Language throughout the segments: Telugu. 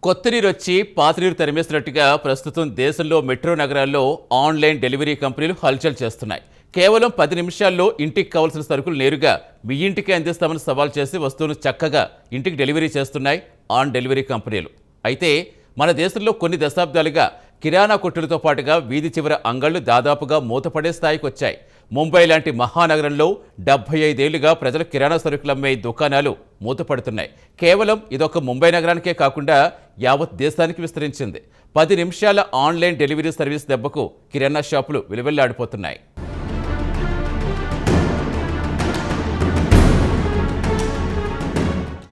కొత్త నీరు వచ్చి పాత నీరు తరిమేసినట్టుగా ప్రస్తుతం దేశంలో మెట్రో నగరాల్లో ఆన్లైన్ డెలివరీ కంపెనీలు హల్చల్ చేస్తున్నాయి. కేవలం 10 నిమిషాల్లో ఇంటికి కావాల్సిన సరుకులు నేరుగా మీ ఇంటికి అందిస్తామని సవాల్ చేసి వస్తువును చక్కగా ఇంటికి డెలివరీ చేస్తున్నాయి ఆన్ డెలివరీ కంపెనీలు. అయితే మన దేశంలో కొన్ని దశాబ్దాలుగా కిరాణా కొట్టులతో పాటుగా వీధి చివర అంగళ్లు దాదాపుగా మూతపడే స్థాయికి వచ్చాయి. ముంబై లాంటి మహానగరంలో 75 ఏళ్లుగా ప్రజలు కిరాణా సరుకులు అమ్మే దుకాణాలు మూతపడుతున్నాయి. కేవలం ఇదొక ముంబై నగరానికే కాకుండా యావత్ దేశానికి విస్తరించింది. 10 నిమిషాల ఆన్లైన్ డెలివరీ సర్వీస్ దెబ్బకు కిరాణా షాపులు విలువెల్లాడిపోతున్నాయి.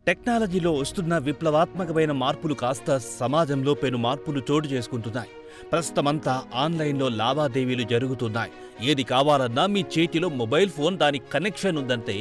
టెక్నాలజీలో వస్తున్న విప్లవాత్మకమైన మార్పులు కాస్త సమాజంలో పెను మార్పులు చోటు చేసుకుంటున్నాయి. ప్రస్తుతమంతా ఆన్లైన్లో లావాదేవీలు జరుగుతున్నాయి. ఏది కావాలన్నా మీ చేతిలో మొబైల్ ఫోన్, దాని కనెక్షన్ ఉందంటే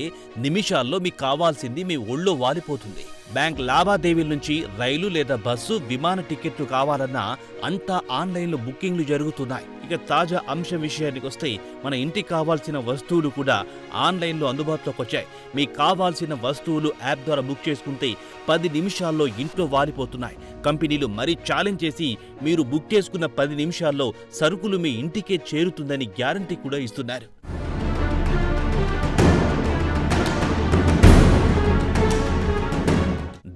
నిమిషాల్లో మీకు కావాల్సింది మీ ఒళ్ళో వాలిపోతుంది. బ్యాంక్ లావాదేవీల నుంచి రైలు లేదా బస్సు, విమాన టికెట్లు కావాలన్నా అంతా ఆన్లైన్లో బుకింగ్లు జరుగుతున్నాయి. ఇక తాజా అంశం విషయానికి వస్తే మన ఇంటికి కావాల్సిన వస్తువులు కూడా ఆన్లైన్లో అందుబాటులోకి వచ్చాయి. మీకు కావాల్సిన వస్తువులు యాప్ ద్వారా బుక్ చేసుకుంటే 10 నిమిషాల్లో ఇంట్లో వాలిపోతున్నాయి. కంపెనీలు మరీ ఛాలెంజ్ చేసి మీరు బుక్ చేసుకున్న 10 నిమిషాల్లో సరుకులు మీ ఇంటికే చేరుతుందని గ్యారంటీ కూడా ఇస్తున్నారు.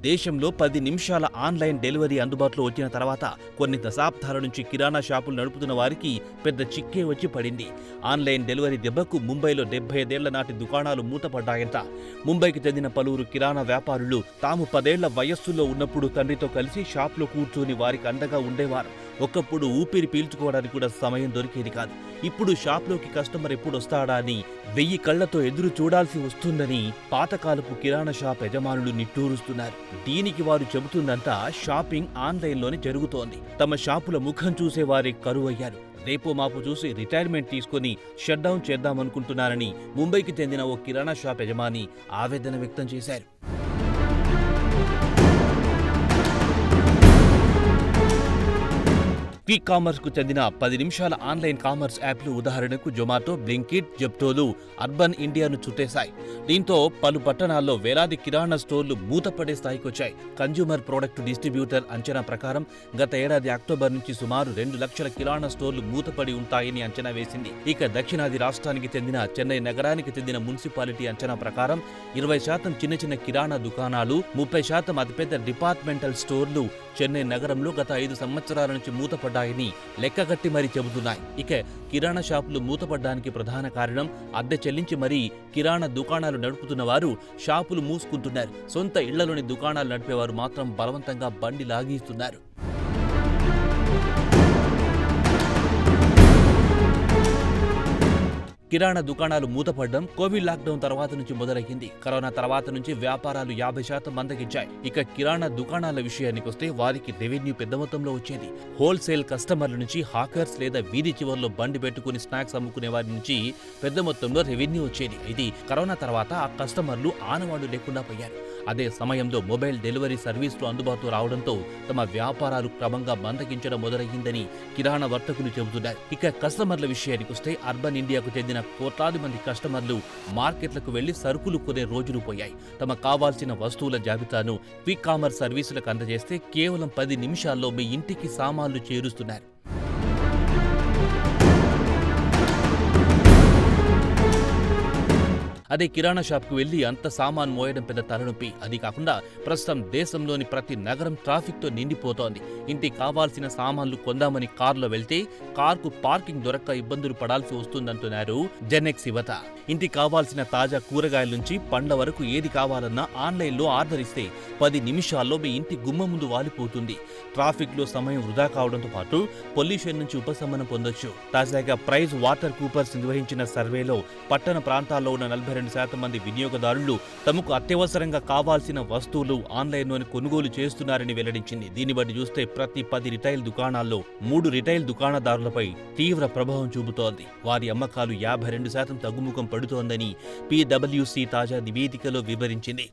దేశంలో 10 నిమిషాల ఆన్లైన్ డెలివరీ అందుబాటులో వచ్చిన తర్వాత కొన్ని దశాబ్దాల నుంచి కిరాణా షాపులు నడుపుతున్న వారికి పెద్ద చిక్కే వచ్చి పడింది. ఆన్లైన్ డెలివరీ దెబ్బకు ముంబైలో 75 ఏళ్ల నాటి దుకాణాలు మూతపడ్డాయంట. ముంబైకి చెందిన పలువురు కిరాణా వ్యాపారులు తాము 10 ఏళ్ల వయస్సులో ఉన్నప్పుడు తండ్రితో కలిసి షాప్లో కూర్చొని వారికి అండగా ఉండేవారు. ఒకప్పుడు ఊపిరి పీల్చుకోవడానికి కూడా సమయం దొరికేది కాదు. ఇప్పుడు షాప్లోకి కస్టమర్ ఎప్పుడు వస్తాడా అని 1000 కళ్లతో ఎదురు చూడాల్సి వస్తుందని పాతకాలపు కిరాణా షాప్ యజమానులు నిట్టూరుస్తున్నారు. దీనికి వారు చెబుతుందంతా షాపింగ్ ఆన్లైన్లోనే జరుగుతోంది. తమ షాపుల ముఖం చూసేవారే కరువయ్యారు. రేపో మాపు చూసి రిటైర్మెంట్ తీసుకుని షట్ డౌన్ చేద్దామనుకుంటున్నారని ముంబైకి చెందిన ఓ కిరాణా షాప్ యజమాని ఆవేదన వ్యక్తం చేశారు. క్విక్ కామర్స్ కు చెందిన 10 నిమిషాల ఆన్లైన్ కామర్స్ యాప్లు ఉదాహరణకు జొమాటో, బ్లింకిట్, జెప్టోలు అర్బన్ ఇండియాను చుట్టేశాయి. దీంతో పలు పట్టణాల్లో వేలాది కిరాణా స్టోర్లు మూతపడే స్థాయికి వచ్చాయి. కన్జ్యూమర్ ప్రొడక్ట్ డిస్ట్రిబ్యూటర్ అంచనా ప్రకారం గత ఏడాది అక్టోబర్ నుంచి సుమారు 2 లక్షల కిరాణా స్టోర్లు మూతపడి ఉంటాయని అంచనా వేసింది. ఇక దక్షిణాది రాష్ట్రానికి చెందిన చెన్నై నగరానికి చెందిన మున్సిపాలిటీ అంచనా ప్రకారం 20% చిన్న చిన్న కిరాణా దుకాణాలు, 30% అతిపెద్ద డిపార్ట్మెంటల్ స్టోర్లు చెన్నై నగరంలో గత 5 సంవత్సరాల నుంచి మూతపడ్డాయని లెక్కగట్టి మరీ చెబుతున్నాయి. ఇక కిరాణా షాపులు మూతపడ్డానికి ప్రధాన కారణం అద్దె చెల్లించి మరీ కిరాణా దుకాణాలు నడుపుతున్న వారు షాపులు మూసుకుంటున్నారు. సొంత ఇళ్లలోని దుకాణాలు నడిపేవారు మాత్రం బలవంతంగా బండి లాగిస్తున్నారు. కిరాణా దుకాణాలు మూతపడడం కోవిడ్ లాక్డౌన్ తర్వాత నుంచి మొదలైంది. కరోనా తర్వాత నుంచి వ్యాపారాలు 50% మందగించాయి. ఇక కిరాణా దుకాణాల విషయానికి వస్తే వారికి రెవెన్యూ పెద్ద మొత్తంలో వచ్చేది. హోల్సేల్ కస్టమర్ల నుంచి హాకర్స్ లేదా వీధి చివర్లో బండి పెట్టుకుని స్నాక్స్ అమ్ముకునే వారి నుంచి పెద్ద మొత్తంలో రెవెన్యూ వచ్చేది. ఇది కరోనా తర్వాత ఆ కస్టమర్లు ఆనవాళ్లు లేకుండా పోయారు. అదే సమయంలో మొబైల్ డెలివరీ సర్వీసులు అందుబాటులో రావడంతో తమ వ్యాపారాలు క్రమంగా మందగించడం మొదలయ్యిందని కిరాణా వర్తకులు చెబుతున్నారు. ఇక కస్టమర్ల విషయానికి వస్తే అర్బన్ ఇండియాకు చెందిన కోట్లాది మంది కస్టమర్లు మార్కెట్లకు వెళ్లి సరుకులు కొనే రోజులు పోయాయి. తమకు కావాల్సిన వస్తువుల జాబితాను క్విక్ కామర్స్ సర్వీసులకు అందజేస్తే కేవలం 10 నిమిషాల్లో మీ ఇంటికి సామాన్లు చేరుస్తున్నారు. అదే కిరాణా షాప్కు వెళ్లి అంత సామాన్ మోయడం పెద్ద తలనొప్పి. అది కాకుండా ప్రస్తుతం దేశంలోని ప్రతి నగరం ట్రాఫిక్తో నిండిపోతోంది. ఇంటికి కావాల్సిన సామాన్లు కొందామని కారులో వెళ్తే కార్కు పార్కింగ్ దొరక్క ఇబ్బందులు పడాల్సి వస్తుందంటున్నారు జెనెక్స్ యువత. ఇంటికి కావాల్సిన తాజా కూరగాయల నుంచి పండ్ల వరకు ఏది కావాలన్నా ఆన్లైన్లో ఆర్డర్ ఇస్తే 10 నిమిషాల్లో మీ ఇంటి గుమ్మ ముందు వాలిపోతుంది. ట్రాఫిక్లో సమయం వృధా కావడంతో పాటు పొల్యూషన్ నుంచి ఉపశమనం పొందొచ్చు. తాజాగా ప్రైజ్ వాటర్ కూపర్స్ నిర్వహించిన సర్వేలో పట్టణ ప్రాంతాల్లో ఉన్న 42% మంది వినియోగదారులు తమకు అత్యవసరంగా కావాల్సిన వస్తువులు ఆన్లైన్లోనే కొనుగోలు చేస్తున్నారని వెల్లడించింది. దీన్ని బట్టి చూస్తే ప్రతి 10 రిటైల్ దుకాణాల్లో 3 రిటైల్ దుకాణదారులపై తీవ్ర ప్రభావం చూపుతోంది. వారి అమ్మకాలు 52% తగ్గుముఖం పడుతోందని PwC తాజా నివేదికలో వివరించింది.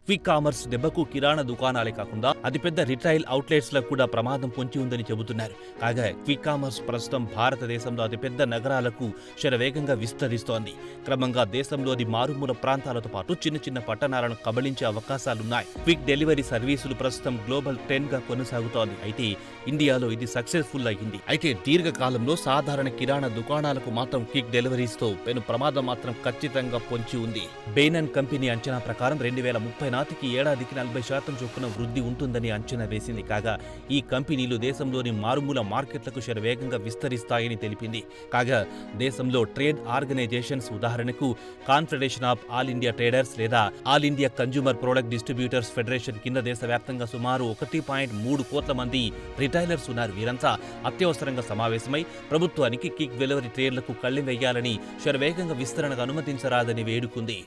క్విక్ కామర్స్ దెబ్బకు కిరాణా దుకాణాలే కాకుండా అతిపెద్ద రిటైల్ అవుట్లెట్స్ లకు కూడా ప్రమాదం పొంచి ఉందని చెబుతున్నారు. కాగా క్విక్ కామర్స్ ప్రస్తుతం భారతదేశంలో అతిపెద్ద నగరాలకు శరవేగంగా విస్తరిస్తోంది. క్రమంగా దేశంలోని మారుమూల ప్రాంతాలతో పాటు చిన్న చిన్న పట్టణాలను కబళించే అవకాశాలున్నాయి. క్విక్ డెలివరీ సర్వీసులు ప్రస్తుతం గ్లోబల్ ట్రెండ్ గా కొనసాగుతోంది. అయితే ఇండియాలో ఇది సక్సెస్ఫుల్ అయ్యింది. అయితే దీర్ఘకాలంలో సాధారణ కిరాణా దుకాణాలకు మాత్రం క్విక్ డెలివరీస్ తో పెను ప్రమాదం మాత్రం ఖచ్చితంగా పొంచి ఉంది. బెయిన్ అండ్ కంపెనీ అంచనా ప్రకారం 2030 నాటికి ఏడాదికి 40% చొప్పున వృద్ధి ఉంటుందని అంచనా వేసింది. కాగా ఈ కంపెనీలు దేశంలోని మారుమూల మార్కెట్లకు శరవేగంగా విస్తరిస్తాయని తెలిపింది. కాగా దేశంలో ట్రేడ్ ఆర్గనైజేషన్స్ ఉదాహరణకు confederation of all India traders లేదా all India consumer product distributors federation కింద దేశవ్యాప్తంగా సుమారు 1.3 కోట్ల మంది రిటైలర్స్ ఉన్నారు. వీరంతా అత్యవసరంగా సమావేశమై ప్రభుత్వానికి క్విక్ డెలివరీ ట్రేడ్లకు కళ్లి వేయాలని శరవేగంగా విస్తరణకు అనుమతించరాదని వేడుకుంది.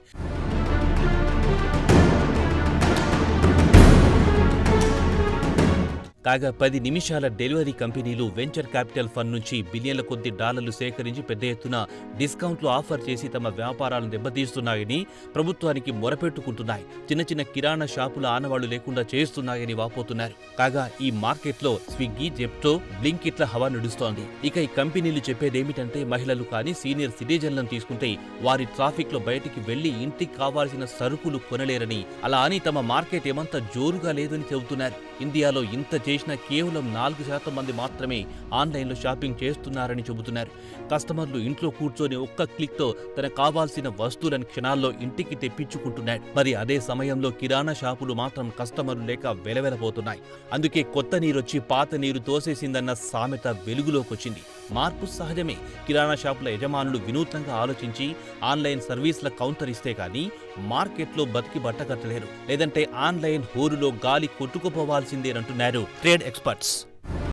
కాగా 10 నిమిషాల డెలివరీ కంపెనీలు వెంచర్ క్యాపిటల్ ఫండ్ నుంచి బిలియన్ల కొద్ది డాలర్లు సేకరించి పెద్ద ఎత్తున డిస్కౌంట్లు ఆఫర్ చేసి తమ వ్యాపారాలను దెబ్బతీస్తున్నాయని ప్రభుత్వానికి మొరపెట్టుకుంటున్నాయి. చిన్న చిన్న కిరాణా షాపుల ఆనవాళ్లు లేకుండా చేస్తున్నాయని వాపోతున్నారు. కాగా ఈ మార్కెట్లో స్విగ్గీ, జెప్టో, బ్లింకిట్ల హవా నడుస్తోంది. ఇక ఈ కంపెనీలు చెప్పేదేమిటంటే మహిళలు కానీ సీనియర్ సిటిజన్లను తీసుకుంటే వారి ట్రాఫిక్ లో బయటికి వెళ్లి ఇంటికి కావాల్సిన సరుకులు కొనలేరని, అలా అని తమ మార్కెట్ ఏమంత జోరుగా లేదని చెబుతున్నారు. ఇండియాలో ఇంత చేసిన కేవలం 4% మంది మాత్రమే ఆన్లైన్లో షాపింగ్ చేస్తున్నారని చెబుతున్నారు. కస్టమర్లు ఇంట్లో కూర్చొని ఒక్క క్లిక్తో తనకు కావాల్సిన వస్తువులను క్షణాల్లో ఇంటికి తెప్పించుకుంటున్నారు. మరి అదే సమయంలో కిరాణా షాపులు మాత్రం కస్టమర్లు లేక వెలవెలబోతున్నాయి. అందుకే కొత్త నీరొచ్చి పాత నీరు తోసేసిందన్న సామెత వెలుగులోకొచ్చింది. మార్పు సహజమే. కిరాణా షాపుల యజమానులు వినూత్నంగా ఆలోచించి ఆన్లైన్ సర్వీసుల కౌంటర్ ఇస్తే కానీ మార్కెట్లో బతికి బట్టకట్టలేరు. లేదంటే ఆన్లైన్ హోరులో గాలి కొట్టుకుపోవాల్సిందేనంటున్నారు ట్రేడ్ ఎక్స్పర్ట్స్.